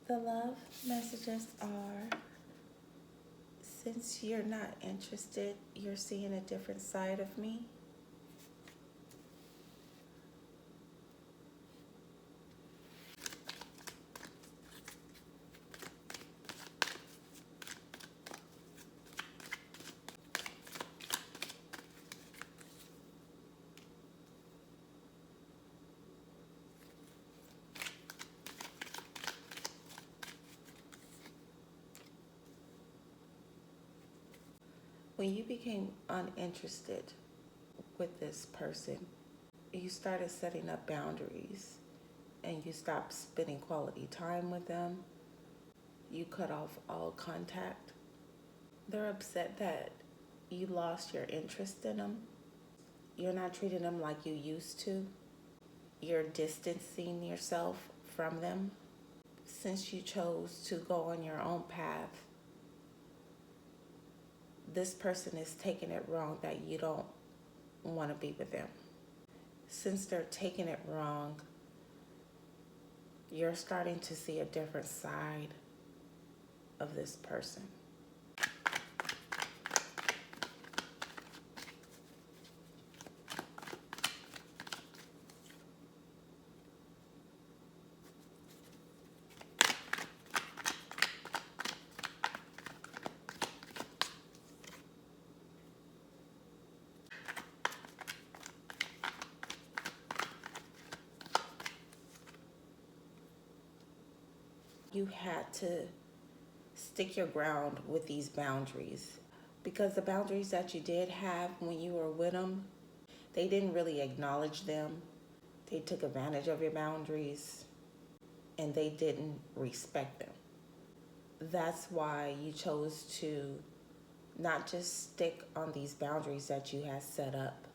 The love messages are, since you're not interested, you're seeing a different side of me. When you became uninterested with this person, you started setting up boundaries and you stopped spending quality time with them. You cut off all contact. They're upset that you lost your interest in them. You're not treating them like you used to. You're distancing yourself from them. Since you chose to go on your own path, this person is taking it wrong that you don't want to be with them. Since they're taking it wrong, you're starting to see a different side of this person. You had to stick your ground with these boundaries, because the boundaries that you did have when you were with them, they didn't really acknowledge them. They took advantage of your boundaries and they didn't respect them. That's why you chose to not just stick on these boundaries that you had set up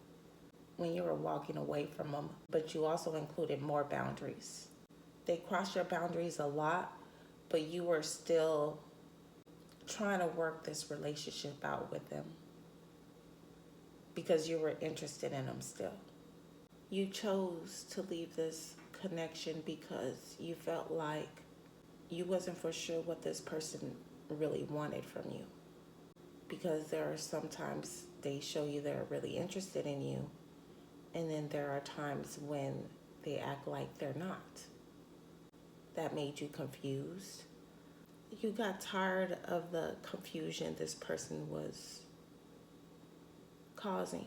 when you were walking away from them, but you also included more boundaries. They crossed your boundaries a lot, but you were still trying to work this relationship out with them because you were interested in them still. You chose to leave this connection because you felt like you wasn't for sure what this person really wanted from you. Because there are sometimes they show you they're really interested in you, and then there are times when they act like they're not. That made you confused. You got tired of the confusion this person was causing.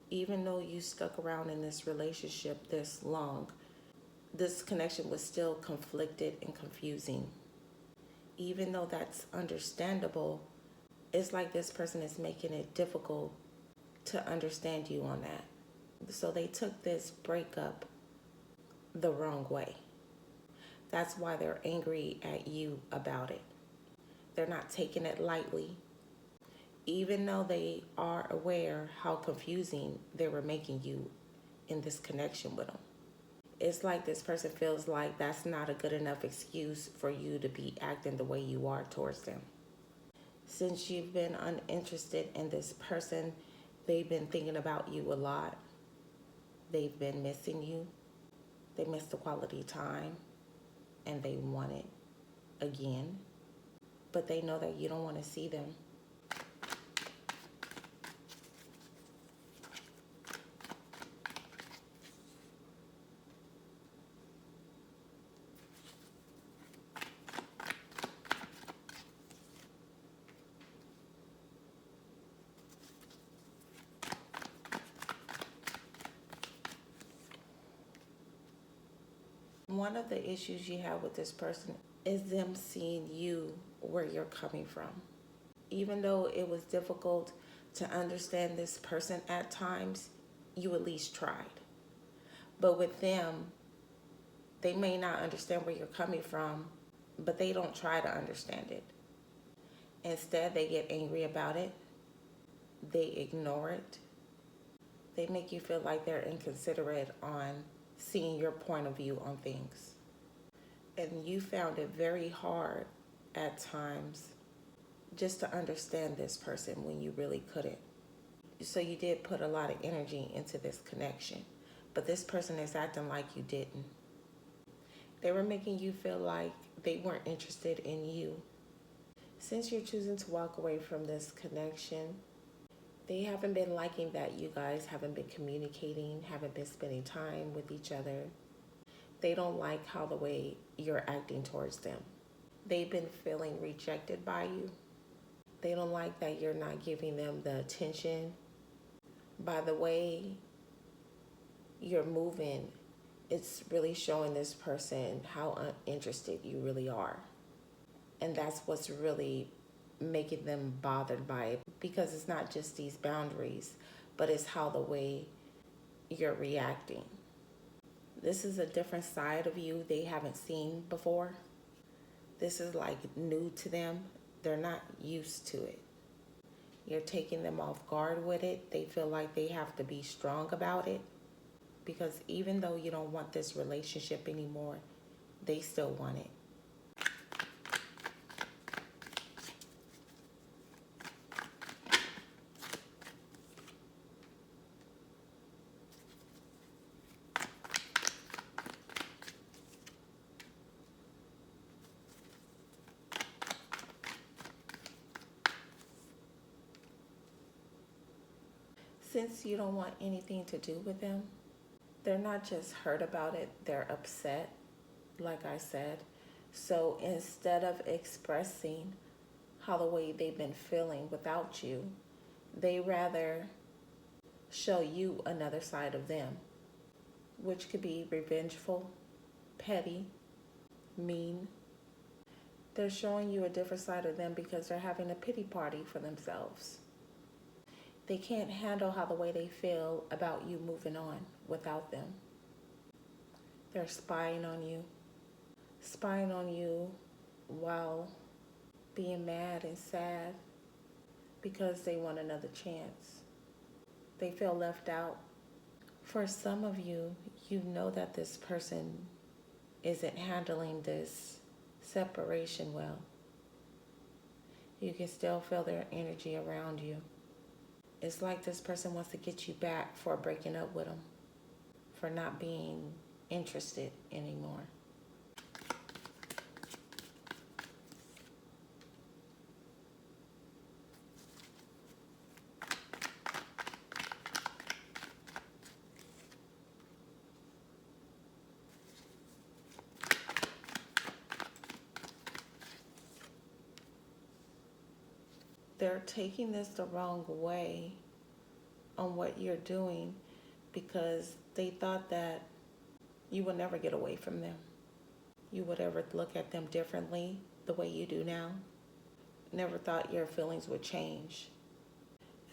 Even though you stuck around in this relationship this long, this connection was still conflicted and confusing. Even though that's understandable, it's like this person is making it difficult to understand you on that. So they took this breakup the wrong way. That's why they're angry at you about it. They're not taking it lightly, even though they are aware how confusing they were making you in this connection with them. It's like this person feels like that's not a good enough excuse for you to be acting the way you are towards them. Since you've been uninterested in this person, they've been thinking about you a lot. They've been missing you. They miss the quality time and they want it again. But they know that you don't want to see them. One of the issues you have with this person is them seeing you where you're coming from. Even though it was difficult to understand this person at times, you at least tried. But with them, they may not understand where you're coming from, but they don't try to understand it. Instead, they get angry about it. They ignore it. They make you feel like they're inconsiderate on seeing your point of view on things. And you found it very hard at times just to understand this person when you really couldn't. So you did put a lot of energy into this connection, but this person is acting like you didn't. They were making you feel like they weren't interested in you. Since you're choosing to walk away from this connection, they haven't been liking that you guys haven't been communicating, haven't been spending time with each other. They don't like how the way you're acting towards them. They've been feeling rejected by you. They don't like that you're not giving them the attention. By the way you're moving, it's really showing this person how uninterested you really are. And that's what's really making them bothered by it, because it's not just these boundaries, but it's how the way you're reacting. This is a different side of you they haven't seen before. This is like new to them. They're not used to it. You're taking them off guard with it. They feel like they have to be strong about it, because even though you don't want this relationship anymore, they still want it. Since you don't want anything to do with them, they're not just hurt about it, they're upset, like I said. So instead of expressing how the way they've been feeling without you, they rather show you another side of them, which could be revengeful, petty, mean. They're showing you a different side of them because they're having a pity party for themselves. They can't handle how the way they feel about you moving on without them. They're spying on you while being mad and sad because they want another chance. They feel left out. For some of you, you know that this person isn't handling this separation well. You can still feel their energy around you. It's like this person wants to get you back for breaking up with them, for not being interested anymore. They're taking this the wrong way on what you're doing because they thought that you would never get away from them. You would ever look at them differently the way you do now. Never thought your feelings would change.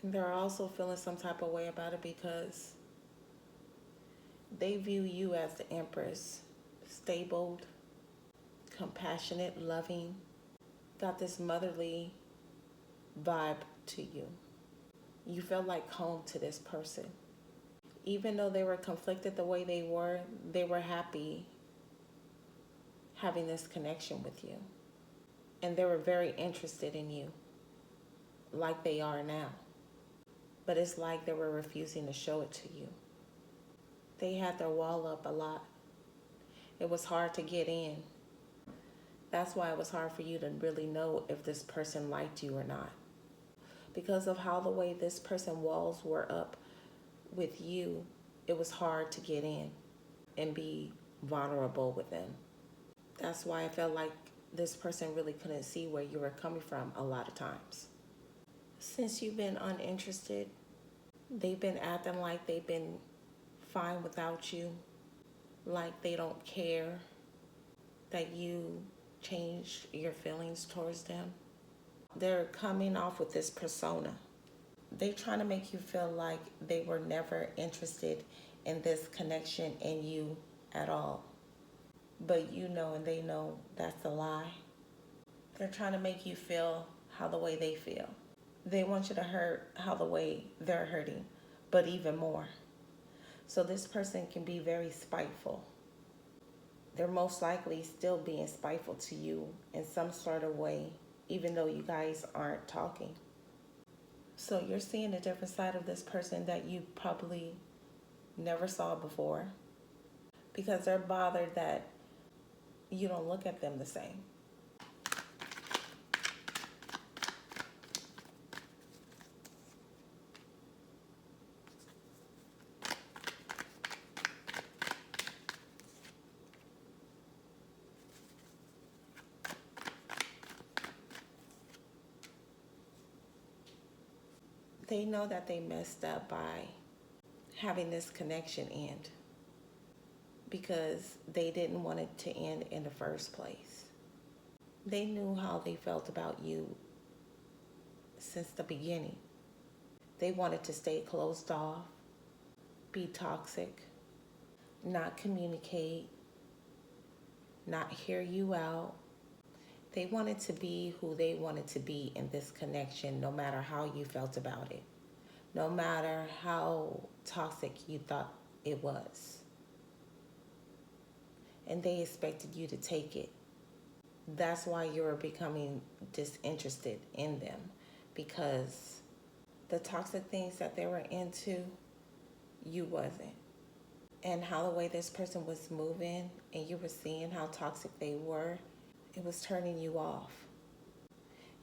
And they're also feeling some type of way about it because they view you as the Empress, stable, compassionate, loving, got this motherly vibe to you. You felt like home to this person. Even though they were conflicted the way they were happy having this connection with you. And they were very interested in you, like they are now. But it's like they were refusing to show it to you. They had their wall up a lot. It was hard to get in. That's why it was hard for you to really know if this person liked you or not. Because of how the way this person's walls were up with you, it was hard to get in and be vulnerable with them. That's why I felt like this person really couldn't see where you were coming from a lot of times. Since you've been uninterested, they've been acting like they've been fine without you, like they don't care that you changed your feelings towards them. They're coming off with this persona. They're trying to make you feel like they were never interested in this connection in you at all. But you know and they know that's a lie. They're trying to make you feel how the way they feel. They want you to hurt how the way they're hurting, but even more. So this person can be very spiteful. They're most likely still being spiteful to you in some sort of way, even though you guys aren't talking. So you're seeing a different side of this person that you probably never saw before, because they're bothered that You don't look at them the same. They know that they messed up by having this connection end because they didn't want it to end in the first place. They knew how they felt about you since the beginning. They wanted to stay closed off, be toxic, not communicate, not hear you out. They wanted to be who they wanted to be in this connection, no matter how you felt about it, no matter how toxic you thought it was. And they expected you to take it. That's why you're becoming disinterested in them, because the toxic things that they were into, you wasn't. And how the way this person was moving and you were seeing how toxic they were, it was turning you off.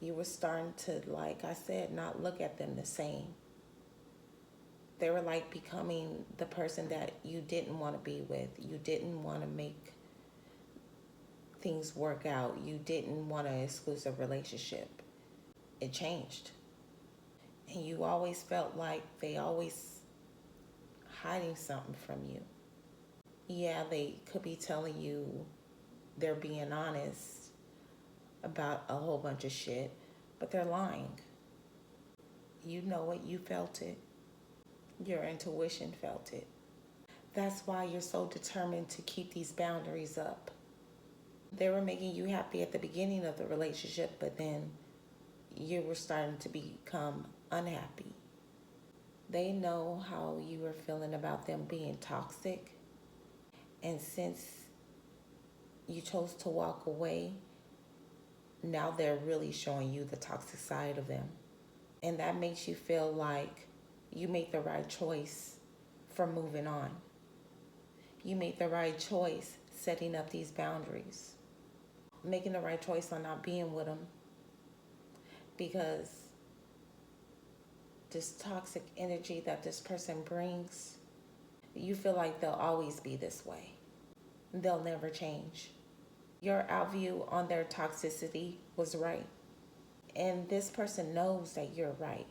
You were starting to, like I said, not look at them the same. They were like becoming the person that you didn't want to be with. You didn't want to make things work out. You didn't want an exclusive relationship. It changed. And you always felt like they always hiding something from you. Yeah, they could be telling you they're being honest about a whole bunch of shit, but they're lying. You know it, you felt it. Your intuition felt it. That's why you're so determined to keep these boundaries up. They were making you happy at the beginning of the relationship, but then you were starting to become unhappy. They know how you were feeling about them being toxic. And since you chose to walk away, now they're really showing you the toxic side of them. And that makes you feel like you made the right choice for moving on. You made the right choice setting up these boundaries. Making the right choice on not being with them. Because this toxic energy that this person brings, you feel like they'll always be this way. They'll never change. Your outview on their toxicity was right. And this person knows that you're right.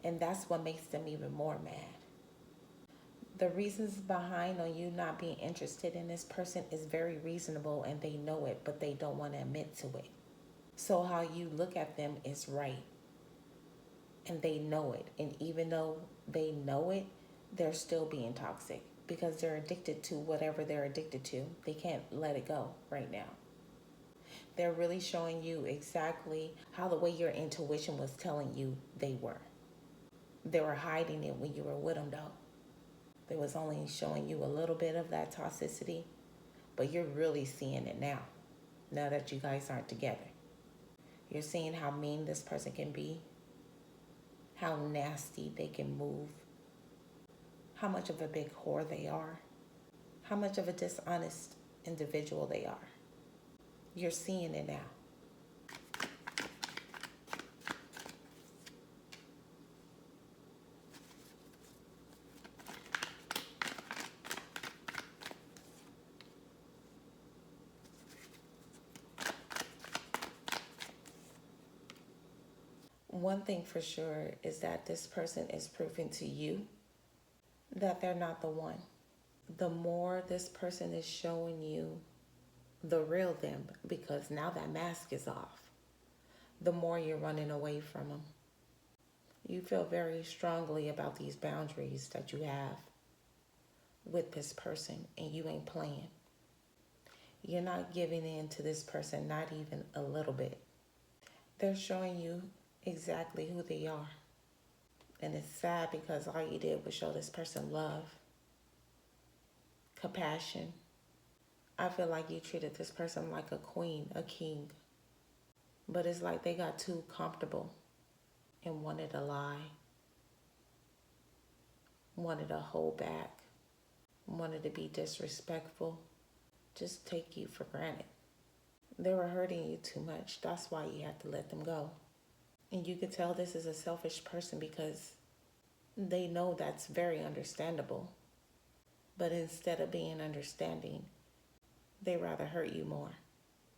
And that's what makes them even more mad. The reasons behind on you not being interested in this person is very reasonable, and they know it, but they don't want to admit to it. So how you look at them is right. And they know it. And even though they know it, they're still being toxic because they're addicted to whatever they're addicted to. They can't let it go right now. They're really showing you exactly how the way your intuition was telling you they were. They were hiding it when you were with them, though. They was only showing you a little bit of that toxicity, but you're really seeing it now that you guys aren't together. You're seeing how mean this person can be, how nasty they can move, how much of a big whore they are, how much of a dishonest individual they are. You're seeing it now. One thing for sure is that this person is proving to you that they're not the one. The more this person is showing you the real them, because now that mask is off, the more you're running away from them. You feel very strongly about these boundaries that you have with this person, and you ain't playing. You're not giving in to this person, not even a little bit. They're showing you exactly who they are. And it's sad because all you did was show this person love, compassion. I feel like you treated this person like a queen, a king. But it's like they got too comfortable and wanted to lie, wanted to hold back, wanted to be disrespectful. just take you for granted. They were hurting you too much. That's why you had to let them go. And you could tell this is a selfish person because they know that's very understandable. But instead of being understanding, they rather hurt you more.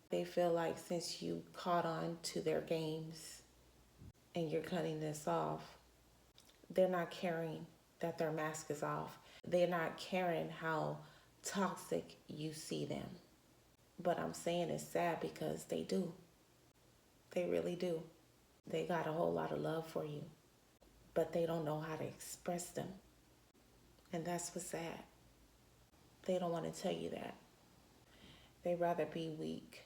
They feel like since you caught on to their games and you're cutting this off, they're not caring that their mask is off. They're not caring how toxic you see them. But I'm saying it's sad because they do. They really do. They got a whole lot of love for you, but they don't know how to express them. And that's what's sad. They don't want to tell you that. They rather be weak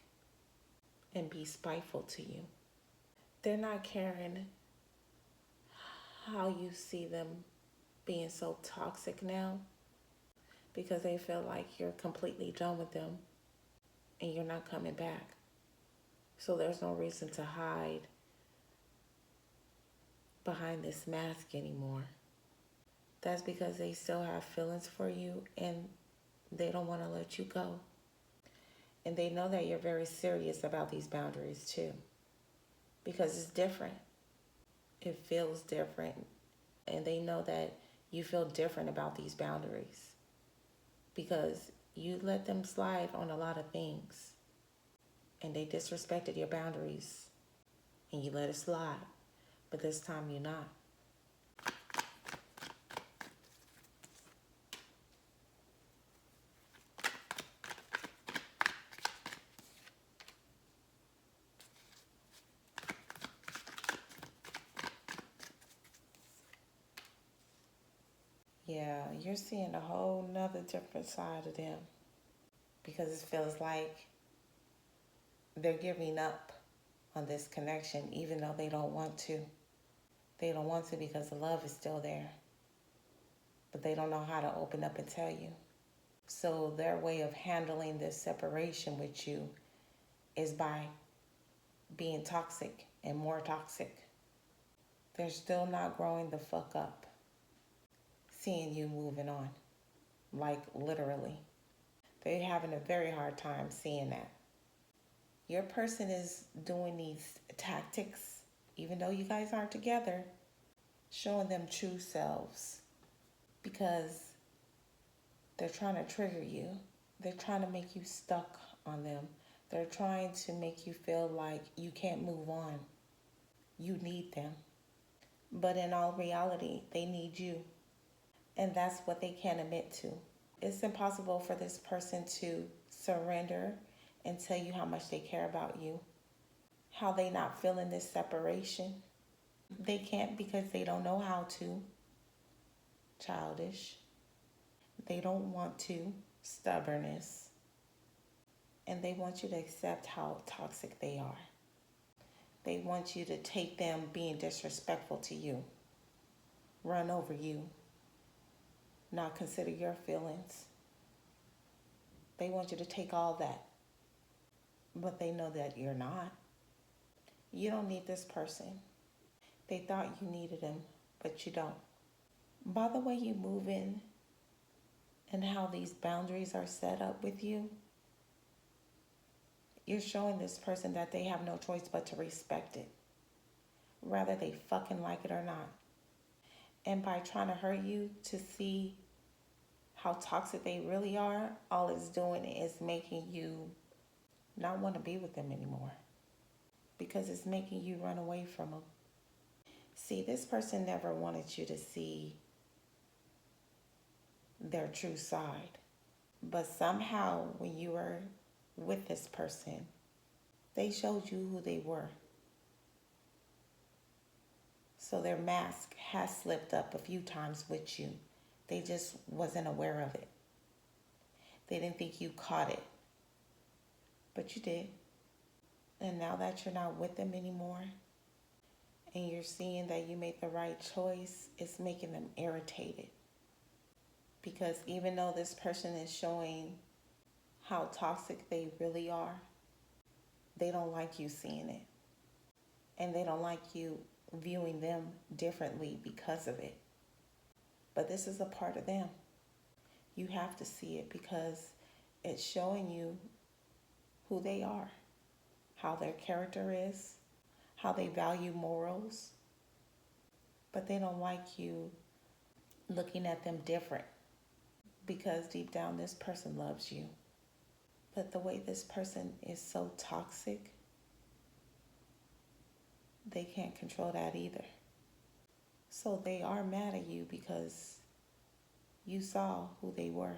and be spiteful to you. They're not caring how you see them being so toxic now because they feel like you're completely done with them and you're not coming back. So there's no reason to hide behind this mask anymore. That's because they still have feelings for you and they don't want to let you go. And they know that you're very serious about these boundaries too, because it's different. It feels different. And they know that you feel different about these boundaries because you let them slide on a lot of things and they disrespected your boundaries and you let it slide. But this time you're not. Yeah, you're seeing a whole nother different side of them because it feels like they're giving up on this connection even though they don't want to. They don't want to because the love is still there, but they don't know how to open up and tell you. So their way of handling this separation with you is by being toxic and more toxic. They're still not growing the fuck up, seeing you moving on, like literally. They're having a very hard time seeing that. Your person is doing these tactics, even though you guys aren't together, showing them true selves because they're trying to trigger you. They're trying to make you stuck on them. They're trying to make you feel like you can't move on. You need them. But in all reality, they need you. And that's what they can't admit to. It's impossible for this person to surrender and tell you how much they care about you, how they not feeling this separation. They can't because they don't know how to. Childish. They don't want to. Stubbornness. And they want you to accept how toxic they are. They want you to take them being disrespectful to you, run over you, not consider your feelings. They want you to take all that, but they know that you're not. You don't need this person. They thought you needed them, but you don't. By the way you move in and how these boundaries are set up with you, you're showing this person that they have no choice but to respect it, whether they fucking like it or not. And by trying to hurt you to see how toxic they really are, all it's doing is making you not want to be with them anymore because it's making you run away from them. See, this person never wanted you to see their true side. But somehow when you were with this person, they showed you who they were. So their mask has slipped up a few times with you. They just wasn't aware of it. They didn't think you caught it. But you did. And now that you're not with them anymore, and you're seeing that you made the right choice, it's making them irritated. Because even though this person is showing how toxic they really are, they don't like you seeing it. And they don't like you viewing them differently because of it. But this is a part of them. You have to see it because It's showing you who they are, how their character is, how they value morals, but they don't like you looking at them different because deep down this person loves you. But the way this person is so toxic, they can't control that either. So they are mad at you because you saw who they were.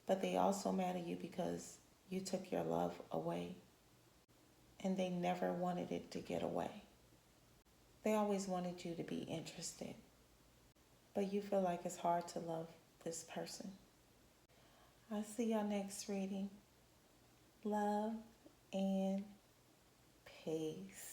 But they also mad at you because you took your love away. And they never wanted it to get away. They always wanted you to be interested. But you feel like it's hard to love this person. I'll see y'all next reading. Love and peace.